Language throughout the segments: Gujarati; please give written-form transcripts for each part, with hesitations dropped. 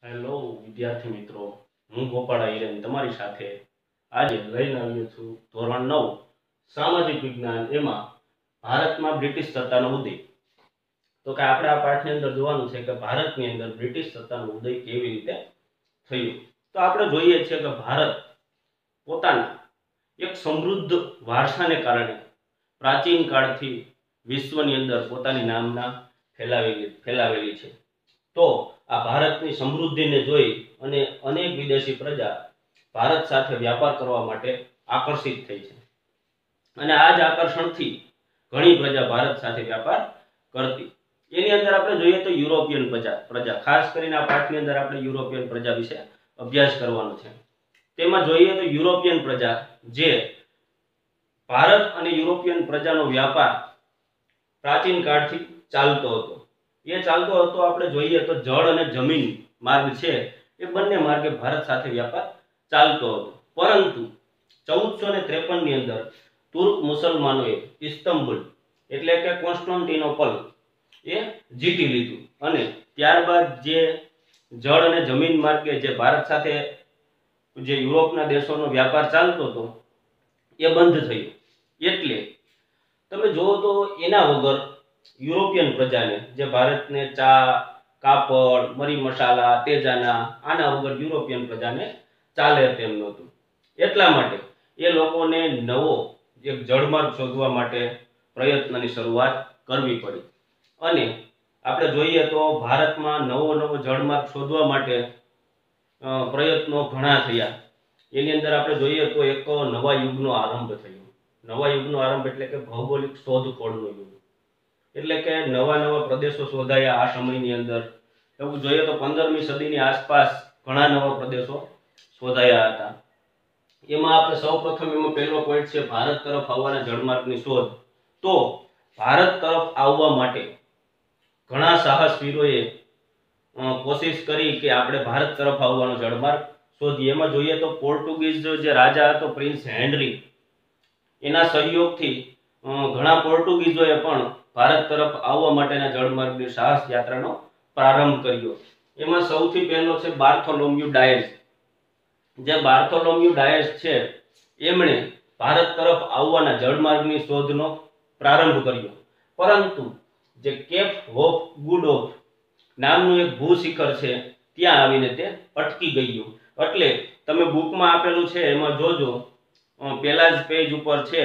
હેલો વિદ્યાર્થી મિત્રો, હું ગોપાળા હિરેન તમારી સાથે આજે લઈને આવ્યો છું ધોરણ 9 સામાજિક વિજ્ઞાન, એમાં ભારતમાં બ્રિટિશ સત્તાનો ઉદય. તો કે આપણે આ પાઠની અંદર જોવાનું છે કે ભારતની અંદર બ્રિટિશ સત્તાનો ઉદય કેવી રીતે થયો. તો આપણે જોઈએ છીએ કે ભારત પોતાના એક સમૃદ્ધ વારસાને કારણે પ્રાચીન કાળથી વિશ્વની અંદર પોતાની નામના ફેલાવેલી છે. તો આ ભારતની સમૃદ્ધિને જોઈ અને અનેક વિદેશી પ્રજા ભારત સાથે વ્યાપાર કરવા માટે આકર્ષિત થઈ છે, અને આ જ આકર્ષણથી ઘણી પ્રજા ભારત સાથે વ્યાપાર કરતી. એની અંદર આપણે જોઈએ તો યુરોપિયન પ્રજા ખાસ કરીને આ પાઠની અંદર આપણે યુરોપિયન પ્રજા વિશે અભ્યાસ કરવાનો છે. તેમાં જોઈએ તો યુરોપિયન પ્રજા, જે ભારત અને યુરોપિયન પ્રજાનો વ્યાપાર પ્રાચીન કાળથી ચાલતો હતો. એ ચાલતો હતો આપણે જોઈએ તો જળ અને જમીન માર્ગ છે, એ બંને માર્ગે ભારત સાથે વ્યાપાર ચાલતો હતો. પરંતુ 1453 ની અંદર તુર્ક મુસલમાનોએ ઇસ્તંબુલ એટલે કે કોન્સ્ટન્ટિનોપલ એ જીતી લીધું, અને ત્યારબાદ જે જળ અને જમીન માર્ગે જે ભારત સાથે જે યુરોપના દેશોનો વ્યાપાર ચાલતો હતો એ બંધ થયો. એટલે તમે જુઓ તો એના વગર યુરોપિયન પ્રજાને, જે ભારતને ચા, કાપડ, મરી મસાલા, તેજાના, આના વગર યુરોપિયન પ્રજાને ચાલે તેમ નહોતું. એટલા માટે એ લોકોને નવો એક જળમાર્ગ શોધવા માટે પ્રયત્નની શરૂઆત કરવી પડી. અને આપણે જોઈએ તો ભારતમાં નવો જળમાર્ગ શોધવા માટે પ્રયત્નો ઘણા થયા. એની અંદર આપણે જોઈએ તો એક નવા યુગનો આરંભ થયો. નવા યુગનો આરંભ એટલે કે ભૌગોલિક શોધખોળનો યુગ, એટલે કે નવા પ્રદેશો શોધાયા. આ સમયની અંદર એવું જોઈએ તો 15મી સદીની આસપાસ ઘણા નવા પ્રદેશો શોધાયા હતા. એમાં આપણે સૌપ્રથમ એમાં પહેલો પોઈન્ટ છે ભારત તરફ આવવાના જળમાર્ગની શોધ. તો ભારત તરફ આવવા માટે ઘણા સાહસવીરોએ કોશિશ કરી કે આપણે ભારત તરફ આવવાનો જળમાર્ગ શોધીએ. એમાં જોઈએ તો પોર્ટુગીઝ જે રાજા હતો પ્રિન્સ હેનરી, એના સહયોગથી ઘણા પોર્ટુગીઝોએ પણ ભારત તરફ આવવા માટેના જળમાર્ગની સાહસ યાત્રાનો પ્રારંભ કર્યો. એમાં સૌથી પહેલો છે બાર્થોલોમ્યુ ડાયસ. જે બાર્થોલોમ્યુ ડાયસ છે, એમણે ભારત તરફ આવવાના જળમાર્ગની શોધનો પ્રારંભ કર્યો. પરંતુ જે કેપ હોફ ગુડ ઓફ નામનું એક ભૂશિખર છે, ત્યાં આવીને તે અટકી ગયું. એટલે તમે બુકમાં આપેલું છે એમાં જોજો, પહેલા જ પેજ ઉપર છે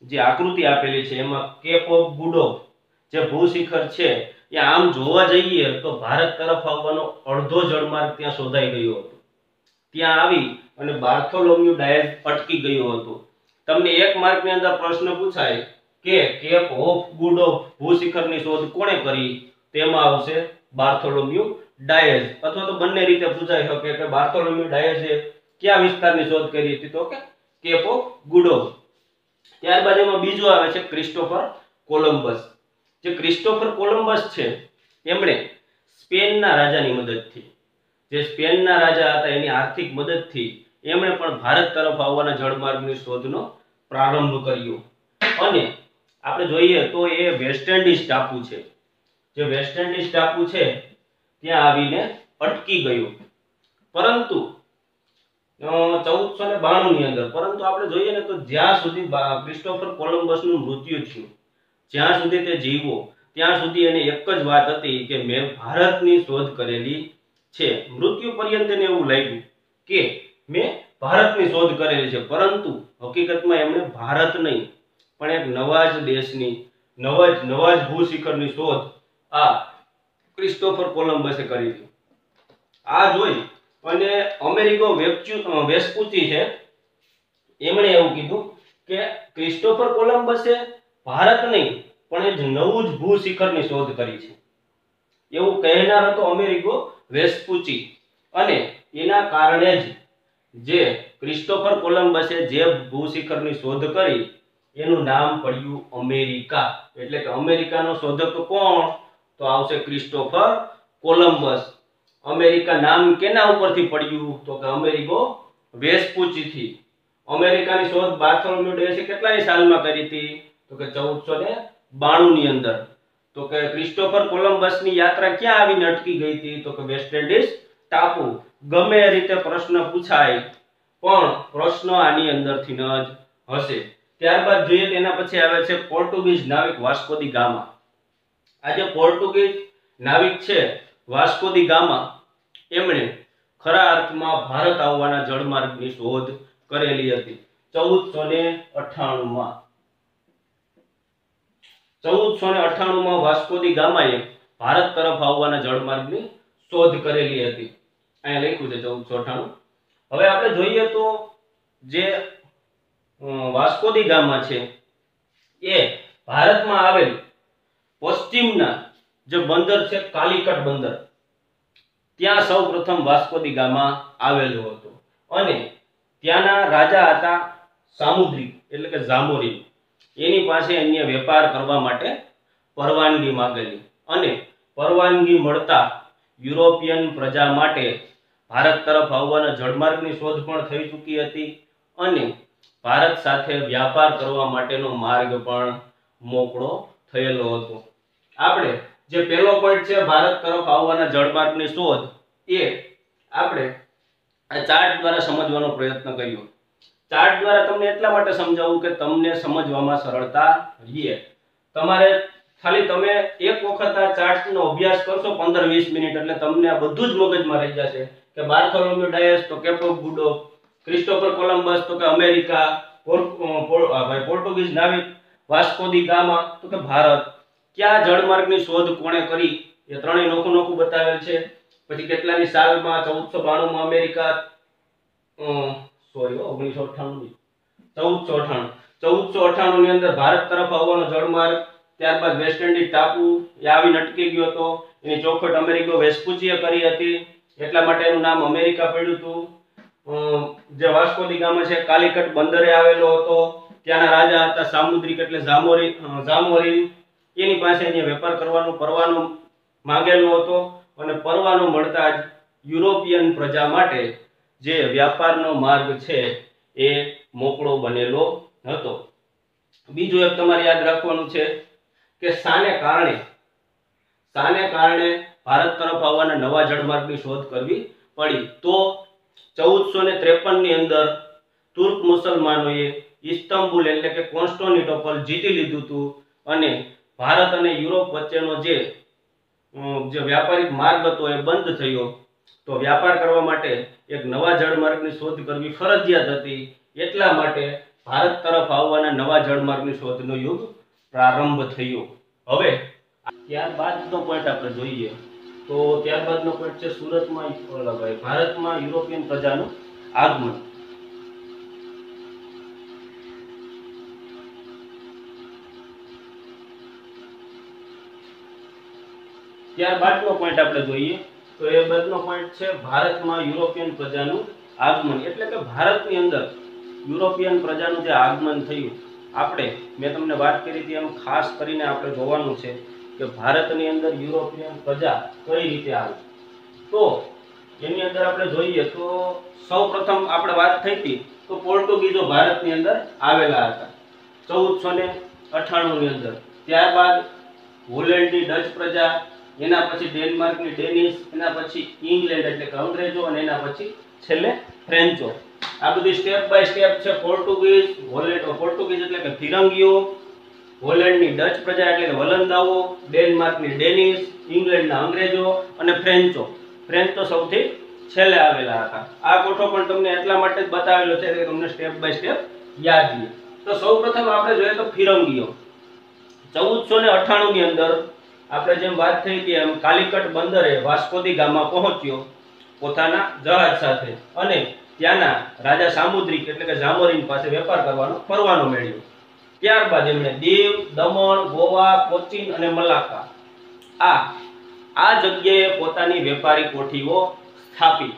જે આકૃતિ આપેલી છે, એમાં કેપ ઓફ ગુડ ઓફ જે ભૂશિખર છે, એ આમ જોવા જઈએ તો ભારત તરફ આવવાનો અડધો જળમાર્ગ ત્યાં શોધાઈ ગયો હતો. ત્યાં આવી અને બાર્થોલોમ્યુ ડાયસ અટકી ગયો હતો. તમને એક માર્કની અંદર પ્રશ્ન પૂછાય કે કેપ ઓફ ગુડ ઓફ ભૂશિખરની શોધ કોણે કરી, તેમાં આવશે બાર્થોલોમ્યુ ડાયસ. અથવા તો બંને રીતે પૂછાઈ શકે કે બાર્થોલોમ્યુ ડાયસે કયા વિસ્તારની શોધ કરી હતી, તો કે કેપ ઓફ ગુડ ઓફ. ત્યારબાદ એમાં બીજો આવે છે ક્રિસ્ટોફર કોલંબસ. જે ક્રિસ્ટોફર કોલંબસ છે, એમણે સ્પેનના રાજાની મદદથી, જે સ્પેનના રાજા હતા એની આર્થિક મદદથી એમણે પણ ભારત તરફ આવવાના જળમાર્ગની શોધનો પ્રારંભ કર્યો. અને આપણે જોઈએ તો એ વેસ્ટ ઇન્ડિઝ ટાપુ છે, જે વેસ્ટ ઇન્ડિઝ ટાપુ છે ત્યાં આવીને અટકી ગયો. પરંતુ 1492 ની અંદર, પરંતુ આપણે જોઈએ ને તો જ્યાં સુધી ક્રિસ્ટોફર કોલંબસનું મૃત્યુ થયું, જ્યાં સુધી તે જીવ્યો ત્યાં સુધી એને એક જ વાત હતી કે મેં ભારતની શોધ કરેલી છે. મૃત્યુ પર્યંત એને એવું લાગ્યું કે મેં ભારતની શોધ કરેલી છે, પરંતુ હકીકતમાં એમણે ભારત નહીં પણ એક નવા જ દેશની, નવા જ ભૂશિખરની શોધ આ ક્રિસ્ટોફર કોલંબસે કરી હતી. આ જોઈ અને અમેરિકો વેસ્પુચી છે, એમણે એવું કીધું કે ક્રિસ્ટોફર કોલંબસે ભારત નહીં પણ એ જ નવું જ ભૂશિખરની શોધ કરી છે, એવું કહેનાર હતો અમેરિકો વેસ્પુચી. અને એના કારણે જ જે ક્રિસ્ટોફર કોલંબસે જે ભૂશિખરની શોધ કરી એનું નામ પડ્યું અમેરિકા. એટલે કે અમેરિકાનો શોધક કોણ, તો આવશે ક્રિસ્ટોફર કોલંબસ. અમેરિકા નામ કેના ઉપરથી પડ્યું, તો કે અમેરિકો વેસ્પુચીથી. અમેરિકાની શોધ બાર્થોલોમ્યુ ડાયસે કેટલાની સાલમાં કરી હતી, તો કે 1492 ની અંદર. તો કે ક્રિસ્ટોફર કોલંબસની યાત્રા ક્યાં આવીને અટકી ગઈ હતી, તો કે વેસ્ટ ઇન્ડિઝ ટાપુ ગમે એ રીતે પ્રશ્ન પૂછાય પણ પ્રશ્ન આની અંદરથી જ હશે। ત્યારબાદ જોઈએ તેના પછી આવે છે પોર્ટુગીઝ નાવિક વાસ્કો દી ગામા। આ જે પોર્ટુગીઝ નાવિક છે વાસ્કો દી ગામા એમણે ખરા અર્થમાં ભારત આવવાના જળમાર્ગની શોધ કરેલી હતી 1498 માં। 1498 માં વાસ્કો દી ગામાએ ભારત તરફ આવવાના જળમાર્ગની શોધ કરેલી હતી। અહીંયા લખ્યું છે 1498। હવે આપણે જોઈએ તો જે વાસ્કો દી ગામા છે એ ભારતમાં આવેલ પશ્ચિમના જે બંદર છે કાલિકટ બંદર ત્યાં સૌપ્રથમ વાસ્કો દી ગામા આવેલો હતો અને ત્યાંના રાજા હતા સામુદ્રિક એટલે કે જામોરિન। એની પાસે અન્ય વેપાર કરવા માટે પરવાનગી માંગેલી અને પરવાનગી મળતા યુરોપિયન પ્રજા માટે ભારત તરફ આવવાના જળમાર્ગની શોધ પણ થઈ ચૂકી હતી અને ભારત સાથે વ્યાપાર કરવા માટેનો માર્ગ પણ મોકળો થયેલો હતો। આપણે જે પહેલો પોઈન્ટ છે ભારત તરફ આવવાના જળમાર્ગની શોધ એ આપણે આ ચાર્ટ દ્વારા સમજવાનો પ્રયત્ન કર્યો। ચાર્ટ દ્વારા તમને એટલા માટે સમજાવું કે તમને સમજવામાં સરળતા રહે। તમારે ખાલી તમે એક વખત આ ચાર્ટનો અભ્યાસ કરશો 15-20 મિનિટ એટલે તમને આ બધું જ મગજમાં રહી જશે કે બાર્થોલોમ્યુ ડાયસ તો cape of good hope, Christopher Columbus તો કે અમેરિકા, પોર્ટુગીઝ નાવિક વાસ્કો દી ગામા તો કે ભારત, ક્યાં જળમાર્ગની શોધ કોણે કરી એ ત્રણેય નોખું નોખું બતાવેલ છે। પછી કેટલાની સાલમાં 1492 માં અમેરિકા 1498 ની અંદર ભારત તરફ આવવાનો જળમાર્ગ, ત્યારબાદ વેસ્ટ ઇન્ડિઝ ટાપુ એ આવીને અટકી ગયો હતો, એની ચોખવટ અમેરિકો વેસ્પુચીએ કરી હતી એટલા માટે એનું નામ અમેરિકા પડ્યું હતું। જે વાસ્કો દી ગામા છે કાલિકટ બંદરે આવેલો હતો, ત્યાંના રાજા હતા સામુદ્રિક એટલે જામોરિન, એની પાસે અહીંયા વેપાર કરવાનો પરવાનો માંગેલો હતો અને પરવાનો મળતા જ યુરોપિયન પ્રજા માટે જે વ્યાપારનો માર્ગ છે એ મોકળો બનેલો હતો। બીજું એક તમારે યાદ રાખવાનું છે કે શાને કારણે ભારત તરફ આવવાના નવા જળમાર્ગની શોધ કરવી પડી। તો 1453 ની અંદર તુર્ક મુસલમાનોએ ઇસ્તંબુલ એટલે કે કોન્સ્ટાન્ટિનોપલ જીતી લીધું હતું અને ભારત અને યુરોપ વચ્ચેનો જે વ્યાપારિક માર્ગ હતો એ બંધ થયો। તો વ્યાપાર કરવા માટે એક નવા જળમાર્ગની શોધ કરવી ફરજિયાત હતી એટલા માટે ભારત તરફ આવવાના નવા જળમાર્ગની શોધનો યુગ પ્રારંભ થયો। હવે ત્યારબાદનો પોઈન્ટ આપણે જોઈએ તો ત્યારબાદનો પોઈન્ટ છે સુરતમાં ભારતમાં યુરોપિયન પ્રજાનું આગમન। ત્યારબાદનો પોઈન્ટ આપણે જોઈએ તો એ બાદનો પોઈન્ટ છે ભારતમાં યુરોપિયન પ્રજાનું આગમન એટલે કે ભારતની અંદર યુરોપિયન પ્રજાનું જે આગમન થયું। આપણે મેં તમને વાત કરી હતી એમ ખાસ કરીને આપણે જોવાનું છે કે ભારતની અંદર યુરોપિયન પ્રજા કઈ રીતે આવી। તો એની અંદર આપણે જોઈએ તો સૌપ્રથમ આપણે વાત થઈ હતી તો પોર્ટુગીઝો ભારતની અંદર આવેલા હતા 1498 ની અંદર, ત્યારબાદ હોલેન્ડની ડચ પ્રજા, એના પછી ડેનમાર્કની ડેનિશ, એના પછી ઇંગ્લેન્ડ એટલે કે અંગ્રેજો અને એના પછી છેલ્લે ફ્રેન્ચો। આ બધી સ્ટેપ બાય સ્ટેપ છે। પોર્ટુગીઝ એટલે કે ફિરંગીઓ, હોલેન્ડની ડચ પ્રજા એટલે કે વલંદાઓ, ડેનમાર્કની ડેનિશ, ઇંગ્લેન્ડના અંગ્રેજો અને ફ્રેન્ચો તો સૌથી છેલ્લે આવેલા હતા। આ કોઠો પણ તમને એટલા માટે જ બતાવેલો છે કે તમને સ્ટેપ બાય સ્ટેપ યાદ રહે। તો સૌપ્રથમ આપણે જોઈએ તો ફિરંગીઓ 1498 ની અંદર આપણે જેમ વાત થઈ હતી એમ કાલિકટ બંદરે વાસ્કો દી ગામા પહોંચ્યો પોતાના જહાજ સાથે અને ત્યાંના રાજા સામુદ્રિક એટલે કે જામોરિન પાસે વેપાર કરવાનો પરવાનો મેળવ્યો। ત્યારબાદ એમણે દીવ, દમણ, ગોવા, કોચીન અને મલાક્કા આ જગ્યાએ પોતાની વેપારી કોઠીઓ સ્થાપી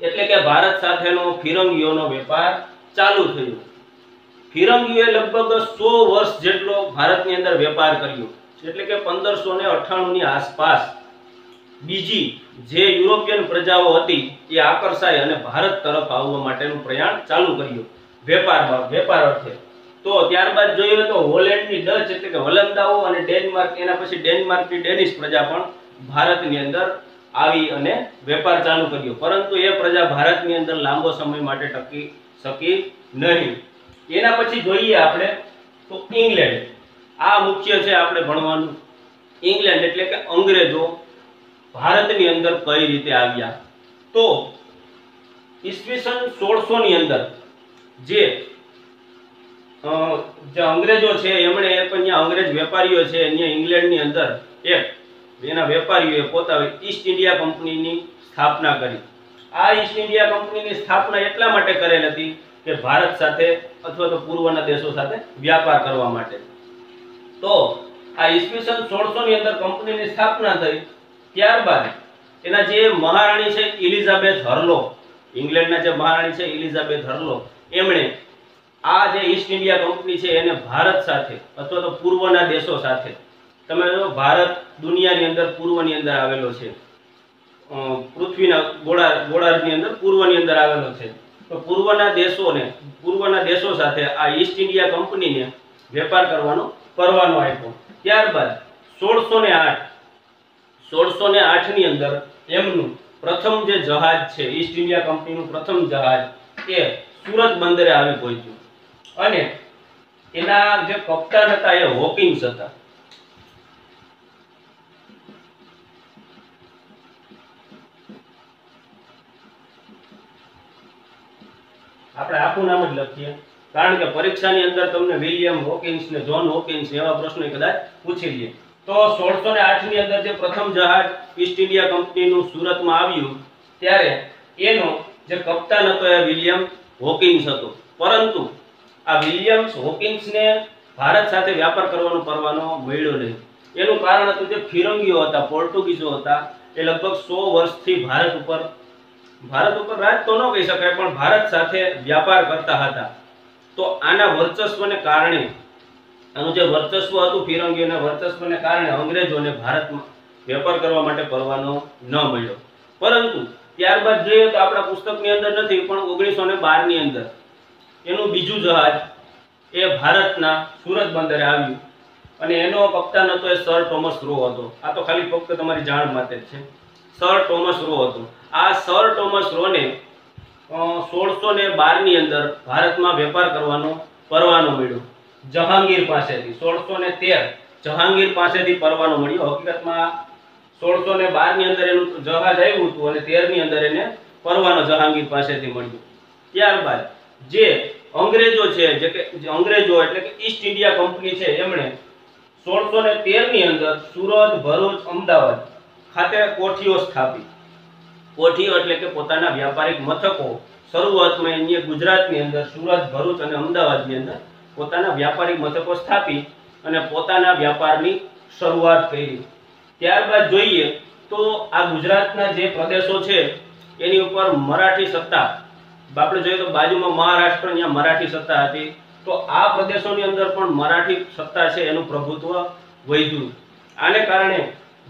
એટલે કે ભારત સાથેનો ફિરંગીઓનો વેપાર ચાલુ થયો। ફિરંગીઓએ લગભગ 100 વર્ષ જેટલો ભારતની અંદર વેપાર કર્યો એટલે કે 1598 ની આસપાસ બીજી જે યુરોપિયન પ્રજાઓ હતી એ આકર્ષાય અને ભારત તરફ આવવા માટેનું પ્રયાણ ચાલુ કર્યું વેપાર અર્થે। તો ત્યારબાદ જોઈએ તો હોલેન્ડની ડચ એટલે કે વલંદાઓ અને ડેનમાર્ક, એના પછી ડેનમાર્કની ડેનિશ પ્રજા પણ ભારતની અંદર આવી અને વેપાર ચાલુ કર્યો, પરંતુ એ પ્રજા ભારતની અંદર લાંબો સમય માટે ટકી શકી નહીં. એના પછી જોઈએ આપણે તો ઇંગ્લેન્ડ. આ મુખ્ય છે આપણે ભણવાનું. ઇંગ્લેન્ડ એટલે કે અંગ્રેજો ભારતની અંદર કઈ રીતે આવ્યા. તો ઈસવીસન 1600 ની અંદર જે અંગ્રેજો છે એમણે અહીંયા અંગ્રેજ વેપારીઓ છે અહીંયા ઇંગ્લેન્ડની અંદર એના વેપારીઓએ પોતાની ઈસ્ટ ઇન્ડિયા કંપનીની સ્થાપના કરી. આ ઈસ્ટ ઇન્ડિયા કંપનીની સ્થાપના એટલા માટે કરેલ હતી કે ભારત સાથે અથવા તો પૂર્વના દેશો સાથે વ્યાપાર કરવા માટે. તો આ ઈસવીસન 1600 ની અંદર કંપનીની સ્થાપના થઈ. ત્યારબાદ એના જે મહારાણી છે એલિઝાબેથ હર્લો, ઇંગ્લેન્ડના જે મહારાણી છે એલિઝાબેથ હર્લો, એમણે આ જે ઈસ્ટ ઇન્ડિયા કંપની છે એને ભારત સાથે અથવા તો પૂર્વના દેશો સાથે, તમે જો ભારત દુનિયાની અંદર પૂર્વની અંદર આવેલો છે, પૃથ્વીના ગોળાર્ધની અંદર પૂર્વની અંદર આવેલો છે. તો પૂર્વના દેશો સાથે આ ઈસ્ટ ઇન્ડિયા કંપનીને વેપાર કરવાનો પરવાનો આપ્યો. ત્યારબાદ 1608 ની અંદર એમનું પ્રથમ જે જહાજ છે ઈસ્ટ ઇન્ડિયા કંપનીનું પ્રથમ જહાજ એ સુરત બંદરે આવી પહોંચ્યું અને એના જે કપ્તાન હતા એ હોકિન્સ હતા. આપણે આખું નામ જ લખીએ કારણ કે પરીક્ષાની અંદર તમને વિલિયમ હોકિન્સ ને જ્હોન હોકિન્સ એવા પ્રશ્નો કદાચ પૂછી લે. તો 1608 ની અંદર જે પ્રથમ જહાજ ઈસ્ટ ઇન્ડિયા કંપનીનું સુરતમાં આવ્યું ત્યારે એનો જે કપ્તાન હતો એ વિલિયમ હોકિન્સ હતો. પરંતુ આ વિલિયમ હોકિન્સને ભારત સાથે વ્યાપાર કરવાનો પરવાનો મળ્યો નહીં. એનું કારણ હતું જે ફિરંગીઓ હતા, પોર્ટુગીઝો હતા, એ લગભગ 100 વર્ષથી ભારત ઉપર રાજ તો ન કહી શકાય પણ ભારત સાથે વ્યાપાર કરતા હતા. તો આના વર્ચસ્વને કારણે, આનું જે વર્ચસ્વ હતું ફિરંગીઓના વર્ચસ્વને કારણે અંગ્રેજોને ભારતમાં વેપાર કરવા માટે પરવાનો ન મળ્યો. પરંતુ ત્યારબાદ જોઈએ તો આપણા પુસ્તકની અંદર નથી પણ 1912 ની અંદર એનું બીજું જહાજ એ ભારતના સુરત બંદરે આવ્યું અને એનો કપ્તાન હતો એ સર ટોમસ રો હતો. આ તો ખાલી ફક્ત તમારી જાણ માટે જ છે. સર ટોમસ રો હતો. આ સર ટોમસ રોને 1612 ની અંદર ભારતમાં વેપાર કરવાનો પરવાનો મળ્યો જહાંગીર પાસેથી. 1613 જહાંગીર પાસેથી પરવાનો મળ્યો. હકીકતમાં 1612 ની અંદર એનું જહાજ આવ્યું હતું અને 13 ની અંદર એને પરવાનો જહાંગીર પાસેથી મળ્યો. ત્યારબાદ જે અંગ્રેજો છે અંગ્રેજો એટલે કે ઈસ્ટ ઇન્ડિયા કંપની છે એમણે 1613 ની અંદર સુરત, ભરૂચ, અમદાવાદ ખાતે કોઠીઓ સ્થાપી. કોઠીઓ એટલે કે પોતાના વ્યાપારિક મથકો શરૂઆતમાં અહીંયા ગુજરાતની અંદર સુરત, ભરૂચ અને અમદાવાદની અંદર પોતાના વ્યાપારિક મથકો સ્થાપી અને પોતાના વ્યાપારની શરૂઆત કરી. ત્યારબાદ જોઈએ તો આ ગુજરાતના જે પ્રદેશો છે એની ઉપર મરાઠી સત્તા, આપણે જોઈએ તો બાજુમાં મહારાષ્ટ્ર, અહીંયા મરાઠી સત્તા હતી. તો આ પ્રદેશોની અંદર પણ મરાઠી સત્તા છે એનું પ્રભુત્વ વધ્યું. આને કારણે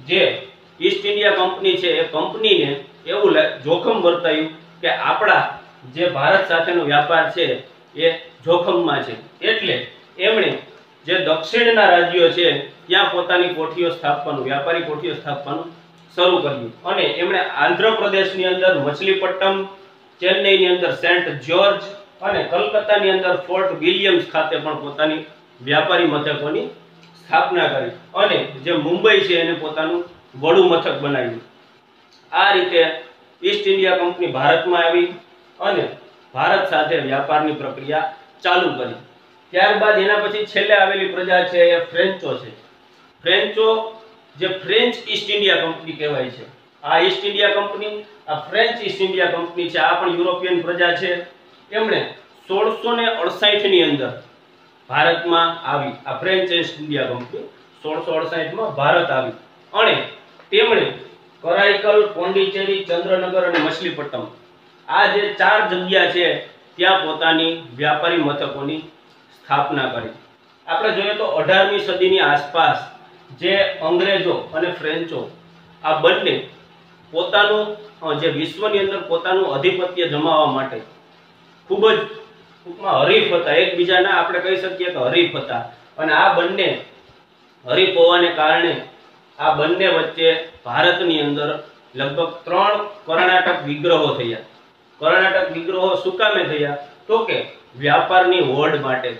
જે ઈસ્ટ ઇન્ડિયા કંપની છે એ કંપનીને એવું જોખમ વર્તાયું કે આપણા જે ભારત સાથેનો વ્યાપાર છે એ જોખમમાં છે. એટલે એમણે જે દક્ષિણના રાજ્યો છે ત્યાં પોતાની કોઠીઓ સ્થાપવાનું, વ્યાપારી કોઠીઓ સ્થાપવાનું શરૂ કર્યું અને એમણે આંધ્રપ્રદેશની અંદર મછલીપટ્ટમ, ચેન્નઈની અંદર સેન્ટ જ્યોર્જ અને કલકત્તાની અંદર ફોર્ટ વિલિયમ્સ ખાતે પણ પોતાની વ્યાપારી મથકોની સ્થાપના કરી અને જે મુંબઈ છે એને પોતાનું વડું મથક બનાવ્યું. આ રીતે ઈસ્ટ ઇન્ડિયા કંપની ભારતમાં આવી અને ભારત સાથે વ્યાપારની પ્રક્રિયા ચાલુ કરી. ત્યારબાદ એના પછી છેલ્લે આવેલી પ્રજા છે એ ફ્રેન્ચો છે. ફ્રેન્ચો જે ફ્રેન્ચ ઈસ્ટ ઇન્ડિયા કંપની કહેવાય છે. આ ઈસ્ટ ઇન્ડિયા કંપની, આ ફ્રેન્ચ ઈસ્ટ ઇન્ડિયા કંપની છે, આ પણ યુરોપિયન પ્રજા છે. એમણે 1668 ની અંદર ભારતમાં આવી. આ ફ્રેન્ચ ઈસ્ટ ઇન્ડિયા કંપની 1668 માં ભારત આવી અને તેમણે કરાઈકલ, પોંડિચેરી, ચંદ્રનગર અને મછલીપટ્ટમ આ જે 4 જગ્યા છે ત્યાં પોતાની વ્યાપારી મથકોની સ્થાપના કરી. આપણે જોઈએ તો 18મી સદીની આસપાસ જે અંગ્રેજો અને ફ્રેન્ચો આ બંને પોતાનું જે વિશ્વની અંદર પોતાનું આધિપત્ય જમાવવા માટે ખૂબ જ ટૂંકમાં હરીફ હતા, એકબીજાના આપણે કહી શકીએ કે હરીફ હતા. અને આ બંને હરીફ હોવાને કારણે આ બંને વચ્ચે ભારતની અંદર લગભગ 3 કર્ણાટક વિગ્રહો થયા. કર્ણાટક વિગ્રહો શું કામે થયા? તો કે વ્યાપારની હોડ માટે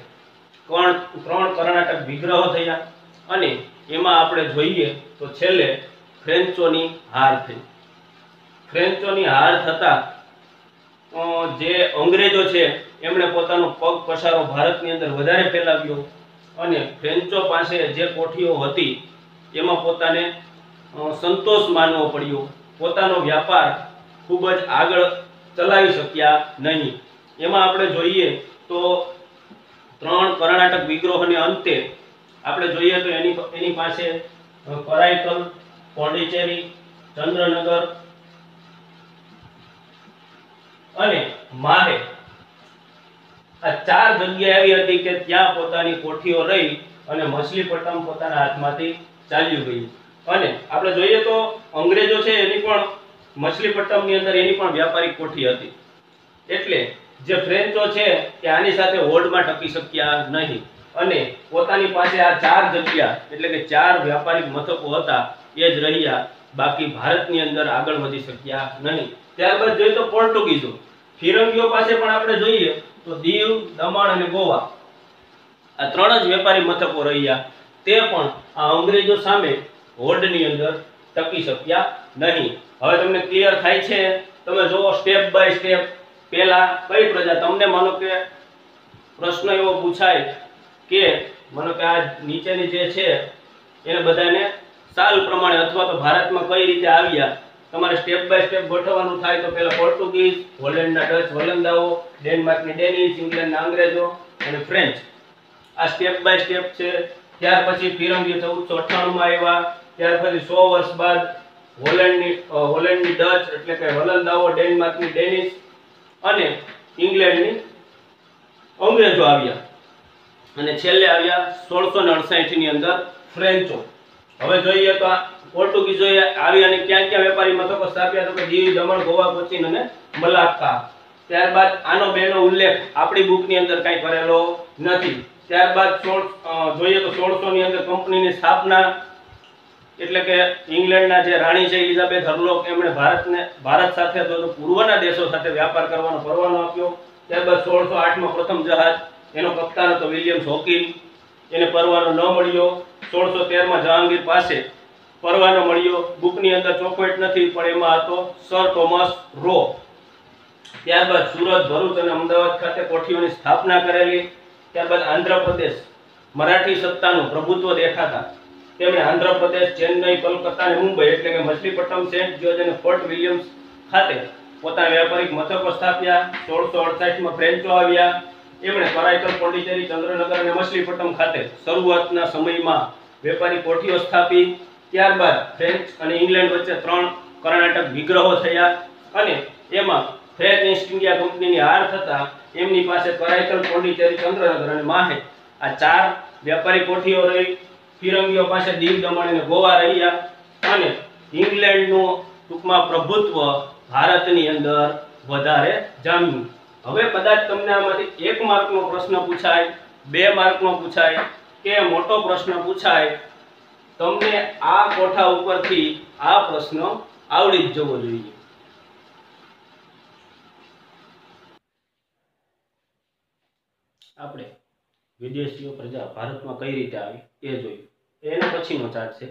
3 કર્ણાટક વિગ્રહો થયા. અને એમાં આપણે જોઈએ તો છેલ્લે ફ્રેન્ચોની હાર થઈ. ફ્રેન્ચોની હાર થતા જે અંગ્રેજો છે એમણે પોતાનો પગ પસારો ભારતની અંદર વધારે ફેલાવ્યો અને ફ્રેન્ચો પાસે જે કોઠીઓ હતી એમાં પોતાને સંતોષ માનવો પડ્યો. પોતાનો વ્યાપાર ખૂબ જ આગળ ચલાવી શક્યા નહીં. એમાં આપણે જોઈએ તો 3 કર્ણાટક વિગ્રહોને અંતે આપણે જોઈએ તો એની પાસે કરાઈકલ, પોંડિચેરી, ચંદ્રનગર અને માહે આ 4 જગ્યા એવી હતી કે ત્યાં પોતાની કોઠીઓ રહી અને મછલીપટ્ટમ પોતાના હાથમાંથી ચાલ્યું ગયું. અને આપણે જોઈએ તો અંગ્રેજો છે એની પણ મછલીપટ્ટમની અંદર એની પણ વ્યાપારિક કોઠી હતી. એટલે જે ફ્રેન્ચો છે તે આની સાથે હોડમાં ટકી શક્યા નહીં અને પોતાની પાસે આ 4 જગ્યા એટલે કે 4 વ્યાપારિક મથકો હતા એ જ રહ્યા. બાકી ભારતની અંદર આગળ વધી શક્યા નહીં. ત્યારબાદ જોઈએ તો પોર્ટુગીઝો. ફિરંગીઓ પાસે પણ આપણે જોઈએ તો દીવ, દમણ અને ગોવા આ 3 જ વેપારી મથકો રહ્યા. તે પણ આ અંગ્રેજો સામે હોડની અંદર ટકી શક્યા નહીં. હવે તમને ક્લિયર થાય છે? તમે જોવો સ્ટેપ બાય સ્ટેપ. પહેલા કઈ પ્રજા? તમને માનો કે પ્રશ્ન એવો પૂછાય કે માનો કે આ નીચેની જે છે એને બધાને સાલ પ્રમાણે અથવા તો ભારતમાં કઈ રીતે આવ્યા તમારે સ્ટેપ બાય સ્ટેપ ગોઠવવાનું થાય. તો પહેલા પોર્ટુગીઝ, હોલેન્ડના ડચ વલંદાઓ, ડેનમાર્કની ડેનિશ, ઇંગ્લેન્ડના અંગ્રેજો અને ફ્રેન્ચ. આ સ્ટેપ બાય સ્ટેપ છે. ત્યાર પછી ફિરંગીઓ 1498 માં આવ્યા. ત્યાર પછી 100 વર્ષ બાદ હોલેન્ડની ડચ એટલે કે વલંદાઓ, ડેનમાર્કની ડેનિશ અને ઇંગ્લેન્ડની અંગ્રેજો આવ્યા. અને છેલ્લે આવ્યા 1668 ની અંદર ફ્રેન્ચો. હવે જોઈએ તો પોર્ટુગીઝોએ આવી અને ક્યાં ક્યાં વેપારી મથકો સ્થાપ્યા? તો કે દીવ, દમણ, ગોવા, કોચીન અને મલાક્કા. ત્યારબાદ આનો બેનો ઉલ્લેખ આપણી બુકની અંદર કાંઈ કરેલો નથી. ત્યારબાદ જોઈએ તો 1600 ની અંદર કંપનીની સ્થાપના એટલે કે ઇંગ્લેન્ડના જે રાણી છે એલિઝાબેથ હર્લોક એમણે ભારત સાથે અથવા પૂર્વના દેશો સાથે વ્યાપાર કરવાનો પરવાનો આપ્યો. ત્યારબાદ 1608 માં પ્રથમ જહાજ એનો કપ્તાન હતો વિલિયમ હોકિન. એને પરવાનો ન મળ્યો. 1613 માં જહાંગીર પાસે પરવાનો મળ્યો. બુકની અંદર ચોખવટ નથી પણ એમાં હતો સર થોમસ રો. ત્યારબાદ સુરત, ભરૂચ અને અમદાવાદ ખાતે કોઠીઓની સ્થાપના કરેલી. ત્યારબાદ આંધ્રપ્રદેશ મરાઠી સત્તાનું પ્રભુત્વ દેખાતા તેમણે આંધ્રપ્રદેશ, ચેન્નઈ, કલકત્તા અને મુંબઈ એટલે કે મછલીપટ્ટમ, સેન્ટ જ્યોર્જ અને ફોર્ટ વિલિયમ્સ ખાતે પોતાના વ્યાપારિક મથકો સ્થાપ્યા. 1668 માં ફ્રેન્ચો આવ્યા. એમણે કરાઈકલ, પોંડિચેરી, ચંદ્રનગર અને મછલીપટ્ટમ ખાતે શરૂઆતના સમયમાં વેપારી કોઠીઓ સ્થાપી. ત્યારબાદ ફ્રેન્ચ અને ઇંગ્લેન્ડ વચ્ચે 3 કર્ણાટક વિગ્રહો થયા અને એમાં ફ્રેન્ચ ઈસ્ટ ઇન્ડિયા કંપનીની હાર થતા એમની પાસે કરાઈકલ, પોંડિચેરી, ચંદ્રનગર અને માહે આ 4 વ્યાપારી કોઠીઓ રહી. ફિરંગીઓ પાસે દીવ, દમણ અને ગોવા રહ્યા અને ઇંગ્લેન્ડનું ટૂંકમાં પ્રભુત્વ ભારતની અંદર વધારે જામ્યું. હવે કદાચ તમને આમાંથી 1 માર્કનો પ્રશ્ન પૂછાય, 2 માર્કનો પૂછાય કે મોટો પ્રશ્ન પૂછાય, તમને આ કોઠા ઉપરથી આ પ્રશ્ન આવડી જ જવો જોઈએ. આપણે વિદેશીઓ પ્રજા ભારતમાં કઈ રીતે આવી એ જોયું. એના પછીનો ચાર્ટ છે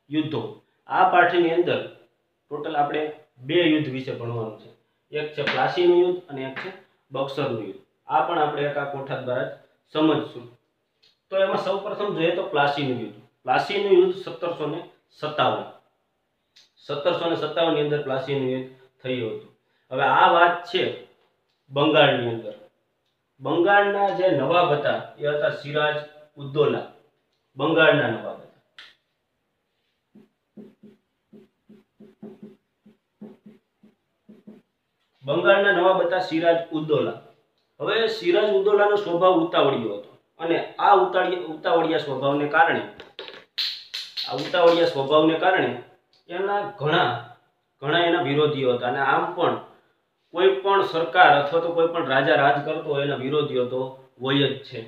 યુદ્ધો. આ પાઠની અંદર ટોટલ આપણે 2 યુદ્ધ વિશે ભણવાનું છે. એક છે પ્લાસીનું યુદ્ધ અને એક છે બક્સરનું યુદ્ધ. આ પણ આપણે એક આ કોઠા દ્વારા જ સમજશું. તો એમાં સૌપ્રથમ જોઈએ તો પ્લાસીનું યુદ્ધ. પ્લાસીનું યુદ્ધ 1757 ની અંદર પ્લાસીનું યુદ્ધ થયું હતું. હવે આ વાત છે બંગાળની અંદર. બંગાળના જે નવાબ હતા એ હતા સિરાજ ઉદ્દૌલા. બંગાળના નવાબ હતા. બંગાળના નવાબ હતા સિરાજ ઉદ્દૌલા. હવે સિરાજ ઉદ્દૌલાનો સ્વભાવ ઉતાવળિયો હતો અને આ ઉતાવળિયા સ્વભાવને કારણે એના ઘણા એના વિરોધીઓ હતા. અને આમ પણ કોઈ પણ સરકાર અથવા તો કોઈ પણ રાજા રાજ કરતો હોય એના વિરોધીઓ તો હોય જ છે.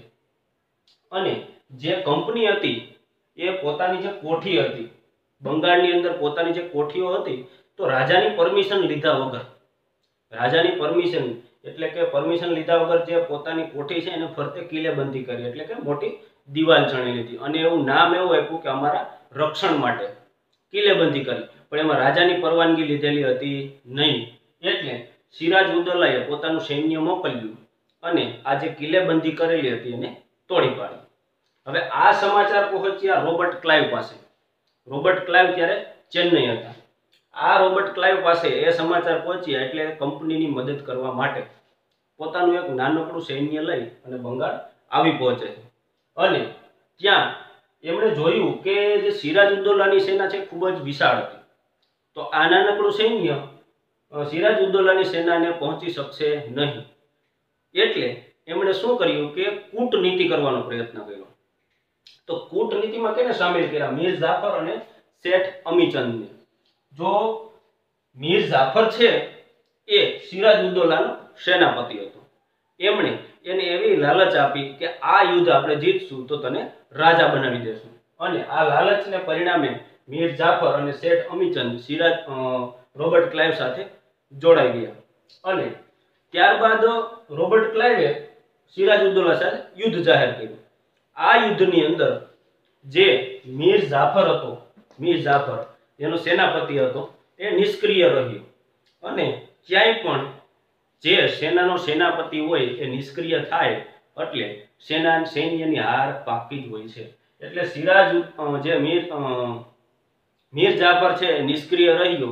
અને જે કંપની હતી એ પોતાની જે કોઠી હતી બંગાળની અંદર પોતાની જે કોઠીઓ હતી તો રાજાની પરમિશન લીધા વગર, રાજાની પરમિશન એટલે કે પરમિશન લીધા વગર જે પોતાની કોઠી છે એને ફરતે કિલ્લેબંધી કરી, એટલે કે મોટી દિવાલ ચણી લીધી અને એવું નામ એવું આપ્યું કે અમારા રક્ષણ માટે કિલ્લેબંધી કરી, પણ એમાં રાજાની પરવાનગી લીધેલી હતી નહીં. એટલે સિરાજ ઉદ્દૌલાએ પોતાનું સૈન્ય મોકલ્યું અને આ જે કિલ્લેબંધી કરેલી હતી એને તોડી પાડી. હવે આ સમાચાર પહોંચ્યા રોબર્ટ ક્લાઇવ પાસે. રોબર્ટ ક્લાઇવ ત્યારે ચેન્નઈ હતા. આ રોબર્ટ ક્લાઇવ પાસે એ સમાચાર પહોંચ્યા એટલે કંપનીની મદદ કરવા માટે પોતાનું એક નાનકડું સૈન્ય લઈ અને બંગાળ આવી પહોંચે છે. અને ત્યાં એમણે જોયું કે જે સિરાજ ઉદ્દૌલાની સેના છે ખૂબ જ વિશાળ હતી. તો આ નાનકડું સૈન્ય સિરાજ ઉદ્દૌલાની સેનાને પહોંચી શકશે નહીં. એટલે એમણે શું કર્યું કે કૂટનીતિ કરવાનો પ્રયત્ન કર્યો. તો કૂટનીતિમાં કેને સામેલ કર્યા? મીર જાફર અને શેઠ અમીચંદને. જો મીર જાફર છે એ સિરાજ ઉદ્દૌલાનો સેનાપતિ હતો. એમણે એને એવી લાલચ આપી કે આ યુદ્ધ આપણે જીતશું તો તને રાજા બનાવી દેશું. અને આ લાલચને પરિણામે મીર જાફર અને શેઠ અમીચંદ સિરાજ રોબર્ટ ક્લાઇવ સાથે જોડાઈ ગયા. અને ત્યારબાદ રોબર્ટ ક્લાઇવે સિરાજ ઉદ્દૌલા સાથે યુદ્ધ જાહેર કર્યું. આ યુદ્ધની અંદર જે મીર જાફર હતો, મીર જાફર એનો સેનાપતિ હતો, એ નિષ્ક્રિય રહ્યો. અને ક્યાંય પણ જે સેનાનો સેનાપતિ હોય એ નિષ્ક્રિય થાય એટલે સૈન્યની હાર પાકી જ હોય છે. એટલે સિરાજ જે મીર જાફર છે એ નિષ્ક્રિય રહ્યો.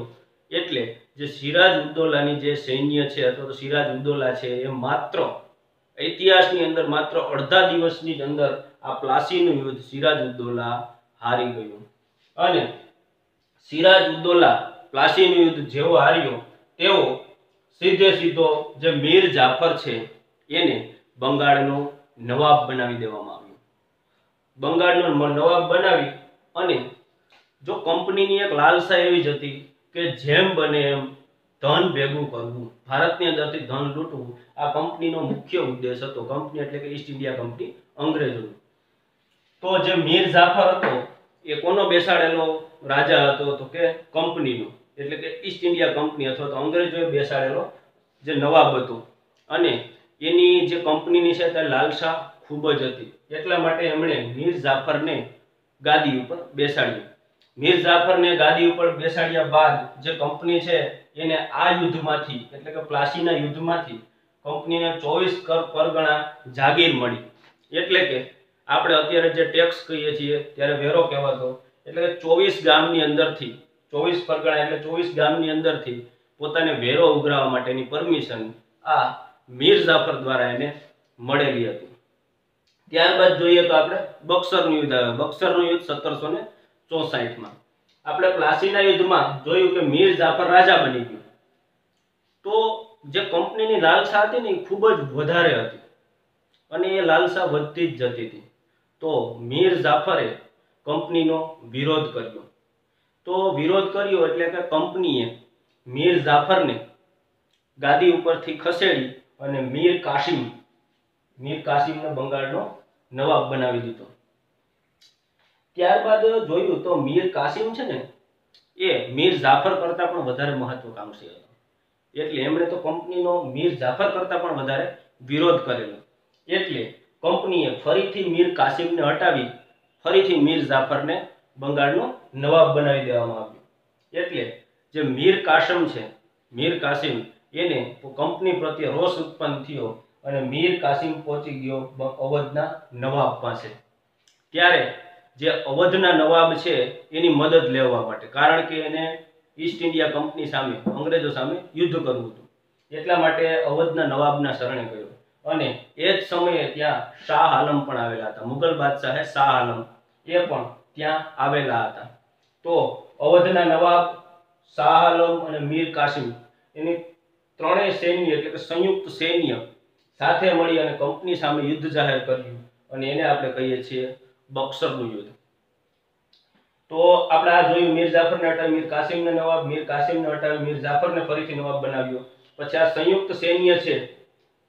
એટલે જે સિરાજ ઉદ્દૌલાની જે સૈન્ય છે અથવા તો સિરાજ ઉદ્દૌલા છે એ માત્ર ઇતિહાસની અંદર માત્ર અડધા દિવસની જ અંદર આ પ્લાસીનું યુદ્ધ સિરાજ ઉદ્દૌલા હારી ગયું. અને સિરાજ ઉદ્દૌલા પ્લાસીનું યુદ્ધ જેવો હાર્યો તેવો સીધો જે મીર જાફર છે એને બંગાળનો નવાબ બનાવી દેવામાં આવ્યો. બંગાળનો નવાબ બનાવી અને જો કંપનીની એક લાલસા એવી જ હતી કે જેમ બને એમ ધન ભેગું કરવું, ભારતની અંદરથી ધન લૂંટવું, આ કંપનીનો મુખ્ય ઉદ્દેશ હતો. કંપની એટલે કે ઈસ્ટ ઇન્ડિયા કંપની, અંગ્રેજોનો. તો જે મીર જાફર હતો એ કોનો બેસાડેલો રાજા હતો? તો કે કંપનીનો, એટલે કે ઈસ્ટ ઇન્ડિયા કંપની અથવા તો અંગ્રેજોએ બેસાડેલો જે નવાબ હતો. અને એની જે કંપનીની છે તે લાલસા ખૂબ જ હતી. એટલા માટે એમણે મીર જાફરને ગાદી ઉપર બેસાડ્યો. મીર જાફરને ગાદી ઉપર બેસાડ્યા બાદ જે કંપની છે એને આ યુદ્ધમાંથી એટલે કે પ્લાસીના યુદ્ધમાંથી કંપનીને 24 પરગણા જાગીર મળી. એટલે કે આપણે અત્યારે જે ટેક્સ કહીએ છીએ ત્યારે વેરો કહેવાતો. એટલે કે 24 ગામની અંદરથી 24 પરગણા એટલે 24 ગામની અંદરથી પોતાને વેરો ઉઘરાવવા માટેની પરમિશન આ મીર જાફર દ્વારા એને મળેલી હતી. ત્યારબાદ જોઈએ તો આપણે બક્સરનું યુદ્ધ આવે. બક્સરનું યુદ્ધ 1764માં. આપણે પ્લાસીના યુદ્ધમાં જોયું કે મીર જાફર રાજા બની ગયો. તો જે કંપનીની લાલસા હતી ને એ ખૂબ જ વધારે હતી અને એ લાલસા વધતી જ જતી હતી. તો મીર જાફરે કંપનીનો વિરોધ કર્યો. તો વિરોધ કર્યો એટલે કે કંપનીએ મીર જાફરને ગાદી ઉપરથી ખસેડી અને મીર કાસિમને બંગાળનો નવાબ બનાવી દીધો. ત્યારબાદ જોયું તો મીર કાસિમ છે ને એ મીર જાફર કરતા પણ વધારે મહત્વકાંક્ષી હતો. એટલે એમણે તો કંપનીનો મીર જાફર કરતા પણ વધારે વિરોધ કરેલો. એટલે કંપનીએ ફરીથી મીર કાસિમને હટાવી ફરીથી મીર જાફરને બંગાળનો નવાબ બનાવી દેવામાં આવ્યો. એટલે જે મીર કાસિમ એને કંપની પ્રત્યે રોષ ઉત્પન્ન થયો અને મીર કાસિમ પહોંચી ગયો અવધના નવાબ પાસે. ત્યારે જે અવધના નવાબ છે એની મદદ લેવા માટે, કારણ કે એને ઈસ્ટ ઇન્ડિયા કંપની સામે, અંગ્રેજો સામે યુદ્ધ કરવું હતું. એટલા માટે અવધના નવાબના શરણે ગયો. અને એ જ સમયે ત્યાં શાહ આલમ પણ આવેલા હતા. મુગલ બાદશાહ શાહ આલમ એ પણ ત્યાં આવેલા હતા. તો અવધના નવાબ, શાહ આલમ અને મીર કાસિમ એની ત્રણેય સૈન્ય એટલે કે સંયુક્ત સૈન્ય સાથે મળી અને કંપની સામે યુદ્ધ જાહેર કર્યું અને એને આપણે કહીએ છીએ બક્સરનું યુદ્ધ. તો આપણે આ જોયું, મીર જાફરને હટાવી મીર કાસિમને નવાબ, મીર કાસિમને હટાવી મીર જાફરને ફરીથી નવાબ બનાવ્યો. પછી આ સંયુક્ત સૈન્ય છે,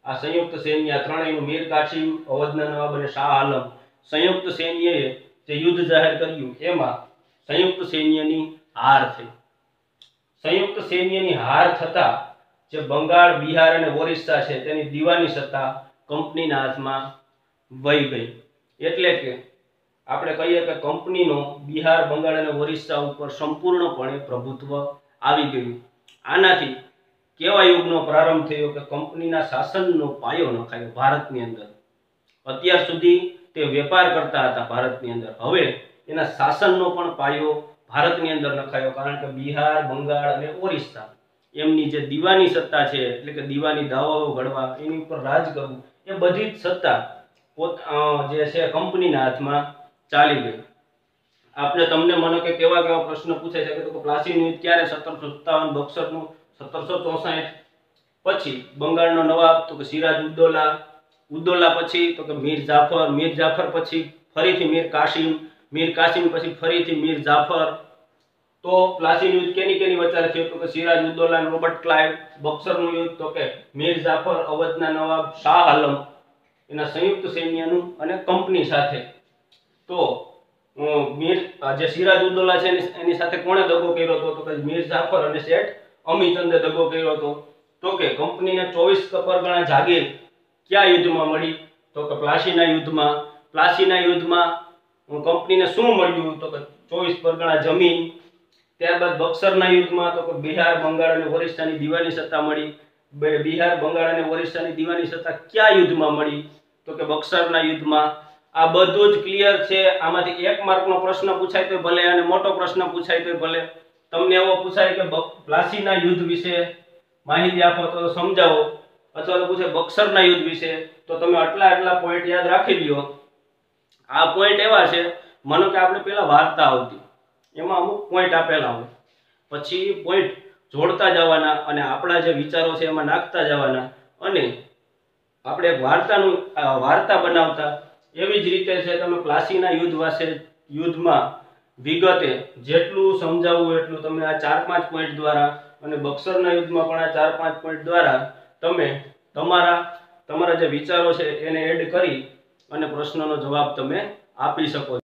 આ સંયુક્ત સૈન્ય ત્રણેયનું મીર કાસિમ, અવધના નવાબ અને શાહ આલમ સંયુક્ત સૈન્યએ જે યુદ્ધ જાહેર કર્યું એમાં સંયુક્ત સૈન્યની હાર થઈ. સંયુક્ત સૈન્યની હાર થતા જે બંગાળ, બિહાર અને ઓરિસ્સા છે તેની દીવાની સત્તા કંપનીના હાથમાં વહી ગઈ. એટલે કે આપણે કહીએ કે કંપનીનો બિહાર, બંગાળ અને ઓરિસ્સા ઉપર સંપૂર્ણપણે પ્રભુત્વ આવી ગયું. આનાથી કેવા યુગનો પ્રારંભ થયો કે કંપનીના શાસનનો પાયો નખાયો ભારતની અંદર. અત્યાર સુધી તે વેપાર કરતા હતા ભારતની અંદર, હવે એના શાસનનો પણ પાયો ભારતની અંદર નખાયો. કારણ કે બિહાર, બંગાળ અને ઓરિસ્સા એમની જે દીવાની સત્તા છે, એટલે કે દીવાની દાવાઓ ઘડવા, એની ઉપર રાજ કરવું, એ બધી જ સત્તા જે છે કંપનીના હાથમાં ચાલી ગઈ. આપણે તમને મને કે કેવા કેવા પ્રશ્ન પૂછાઈ શકે તો પ્લાસીનું યુદ્ધ ક્યારે? 1757, બક્સરનું 1764, પછી બંગાળનો નવાબ તો કે સિરાજ ઉદ્દૌલા, ઉદ્દૌલા પછી તો કે મીર જાફર, મીર જાફર પછી ફરીથી મીર કાસિમ, મીર કાસિમ પછી ફરીથી મીર જાફર. તો પ્લાસીનું યુદ્ધ કેની વચ્ચે થયું તો કે સિરાજ ઉદ્દૌલા અને રોબર્ટ ક્લાઇવ. બક્સરનું યુદ્ધ તો કે મીર જાફર, અવધના નવાબ શાહ આલમ એના સંયુક્ત સૈન્યનું અને કંપની સાથે. તો જે સિરાજ ઉદ્દૌલા છે એની સાથે કોણે દગો કર્યો હતો તો કે મીર જાફર અને શેઠ અમીચંદે દગો કર્યો હતો. તો કે કંપનીને 24 પરગણા જાગીર કયા યુદ્ધમાં મળી તો કે પ્લાસીના યુદ્ધમાં. પ્લાસીના યુદ્ધમાં કંપનીને શું મળ્યું તો કે 24 પરગણા જમીન. ત્યારબાદ બક્સરના યુદ્ધમાં તો કે બિહાર, બંગાળ અને ઓરિસ્સાની દીવાની સત્તા મળી. બિહાર, બંગાળ અને ઓરિસ્સાની દીવાની સત્તા કયા યુદ્ધમાં મળી તો કે બક્સરના યુદ્ધમાં. આ બધું જ ક્લિયર છે. આમાંથી 1 માર્કનો પ્રશ્ન પૂછાય તો ભલે અને મોટો પ્રશ્ન પૂછાય તો ભલે. તમને એવો પૂછાય કે પ્લાસીના યુદ્ધ વિશે માહિતી આપો તો સમજાવો, અથવા તો પૂછે બક્સરના યુદ્ધ વિશે તો તમે આટલા પોઈન્ટ યાદ રાખી લ્યો. આ પોઈન્ટ એવા છે, માનો કે આપણે પેલા વાર્તા આવતી, એમાં અમુક પોઈન્ટ આપેલા હોય, પછી પોઈન્ટ જોડતા જવાના અને આપણા જે વિચારો છે એમાં નાખતા જવાના, અને આપણે વાર્તા બનાવતા. એવી જ રીતે છે તમે પ્લાસીના યુદ્ધ વિશે યુદ્ધમાં વિગતે જેટલું સમજાવવું એટલું તમે આ 4-5 પોઈન્ટ દ્વારા, અને બક્સરના યુદ્ધમાં પણ આ 4-5 પોઈન્ટ દ્વારા તમે તમારા જે વિચારો છે એને એડ કરી અને પ્રશ્નનો જવાબ તમે આપી શકો.